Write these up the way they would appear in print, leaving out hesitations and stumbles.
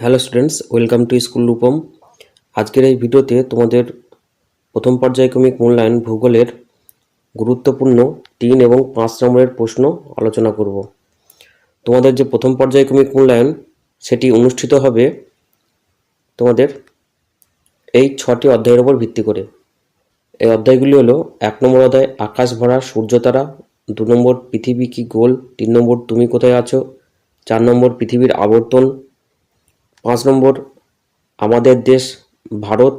Hello students, welcome to school Rupam. আজকের এই ভিডিওতে তোমাদের প্রথম পর্যায়ক্রমিক মূল্যায়ন ভূগোলের গুরুত্বপূর্ণ 3 এবং 5 নম্বরের প্রশ্ন আলোচনা করব। তোমাদের যে প্রথম পর্যায়ক্রমিক মূল্যায়ন সেটি অনুষ্ঠিত হবে তোমাদের এই 6টি অধ্যায়ের উপর ভিত্তি করে। এই অধ্যায়গুলি হলো 1 নম্বর অধ্যায় আকাশ ভরা সূর্যতারা, 2 নম্বর পৃথিবী কি গোল, 3 নম্বর তুমি কোথায় আছো, 4 নম্বর পৃথিবীর আবর্তন, 5 নম্বর আমাদের দেশ ভারত,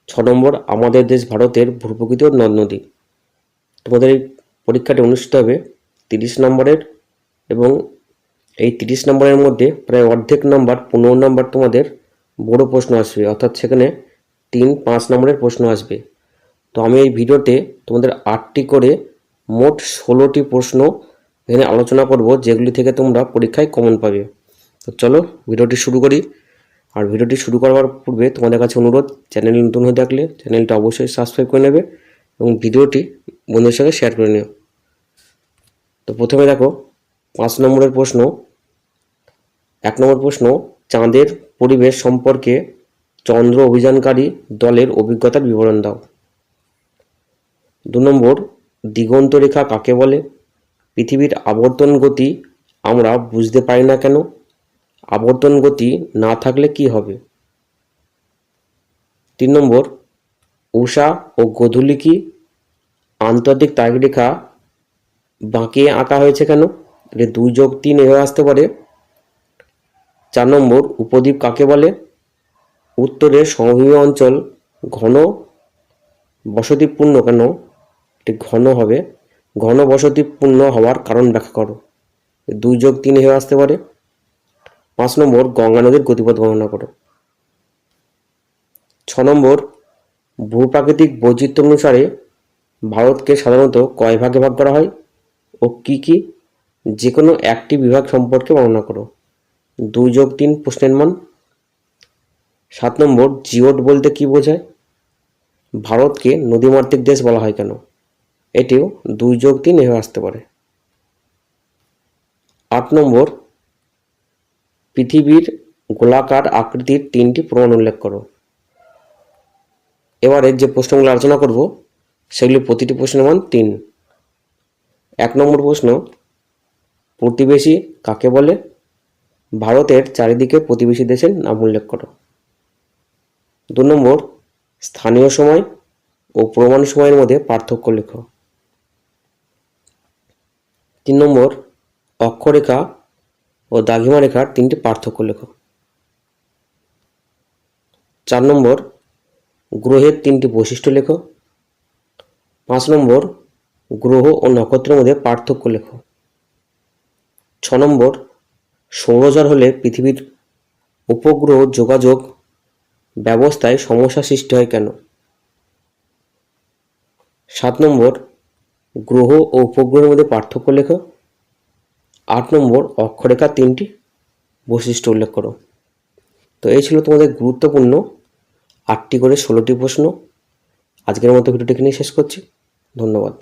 6 নম্বর আমাদের দেশ ভারতের ভূপ্রকৃতি ও নদ নদী। তোমাদের এই পরীক্ষাটি অনুষ্ঠিত হবে 30 নম্বরের, এবং এই 30 নম্বরের মধ্যে প্রায় অর্ধেক নম্বর 15 নম্বর তোমাদের বড় প্রশ্ন আসবে, অর্থাৎ সেখানে 3-5 নম্বরের প্রশ্ন আসবে। তো আমি এই ভিডিওতে তোমাদের 8টি করে মোট 16টি প্রশ্ন এখানে আলোচনা করব, যেগুলি থেকে তোমরা পরীক্ষায় কমন পাবে। তো চলো ভিডিওটি শুরু করি। আর ভিডিওটি শুরু করার পূর্বে তোমাদের কাছে অনুরোধ, চ্যানেল নতুন হয়ে থাকলে চ্যানেলটা অবশ্যই সাবস্ক্রাইব করে নেবে এবং ভিডিওটি বন্ধুদের সঙ্গে শেয়ার করে নিও। তো প্রথমে দেখো 5 নম্বরের প্রশ্ন। 1 নম্বর প্রশ্ন, চাঁদের পরিবেশ সম্পর্কে চন্দ্র অভিযানকারী দলের অভিজ্ঞতার বিবরণ দাও। 2 নম্বর, দিগন্ত রেখা কাকে বলে? পৃথিবীর আবর্তন গতি আমরা বুঝতে পারি না কেন? আবর্তন গতি না থাকলে কি হবে? 3 নম্বর, উষা ও গোধূলি কি আন্তর্জাতিক তারিখরেখা বাঁকিয়ে আঁকা হয়েছে কেন? এটা 2+3 এভাবে আসতে পারে। 4 নম্বর, উপদ্বীপ কাকে বলে? উত্তরের সমভূমি অঞ্চল ঘন বসতিপূর্ণ কেন? এটি ঘন হবে। ঘন বসতিপূর্ণ হওয়ার কারণ ব্যাখ্যা করো। 2+3 এভাবে আসতে পারে। 5 নম্বর, গঙ্গা নদীর গতিপথ বর্ণনা করো। 6 নম্বর, ভূপ্রাকৃতিক বৈচিত্র্য অনুসারে ভারতকে সাধারণত কয় ভাগে ভাগ করা হয় ও কি কি? যে কোনো একটি বিভাগ সম্পর্কে বর্ণনা করো। 2+3 প্রশ্নের মান। 7 নম্বর, জিওড বলতে কি বোঝায়? ভারতকে নদীমাতৃক দেশ বলা হয় কেন? এটিও 2+3 এভাবে আসতে পারে। 8 নম্বর, পৃথিবীর গোলাকার আকৃতির 3টি প্রমাণ উল্লেখ করো। এবারে যে প্রশ্নগুলো আলোচনা করব সেগুলি প্রতিটি প্রশ্নের মান 3। 1 নম্বর প্রশ্ন, প্রতিবেশী কাকে বলে? ভারতের চারিদিকে প্রতিবেশী দেশের নাম উল্লেখ করো। 2 নম্বর, স্থানীয় সময় ও প্রমাণ সময়ের মধ্যে পার্থক্য লেখো। 3 নম্বর, অক্ষরেখা ও দ্রাঘিমা রেখার 3টি পার্থক্য লেখো। 4 নম্বর, গ্রহের 3টি বৈশিষ্ট্য লেখো। 5 নম্বর, গ্রহ ও নক্ষত্রের মধ্যে পার্থক্য লেখো। 6 নম্বর, সৌরজল হলে পৃথিবীর উপগ্রহ যোগাযোগ ব্যবস্থায় সমস্যা সৃষ্টি হয় কেন? 7 নম্বর, গ্রহ ও উপগ্রহের মধ্যে পার্থক্য লেখো। 8 নম্বর, অক্ষরেখার 3টি বৈশিষ্ট্য উল্লেখ করো। তো এই ছিল তোমাদের গুরুত্বপূর্ণ 8টি করে 16টি প্রশ্ন। আজকের মতো ভিডিওটি এখানেই শেষ করছি। ধন্যবাদ।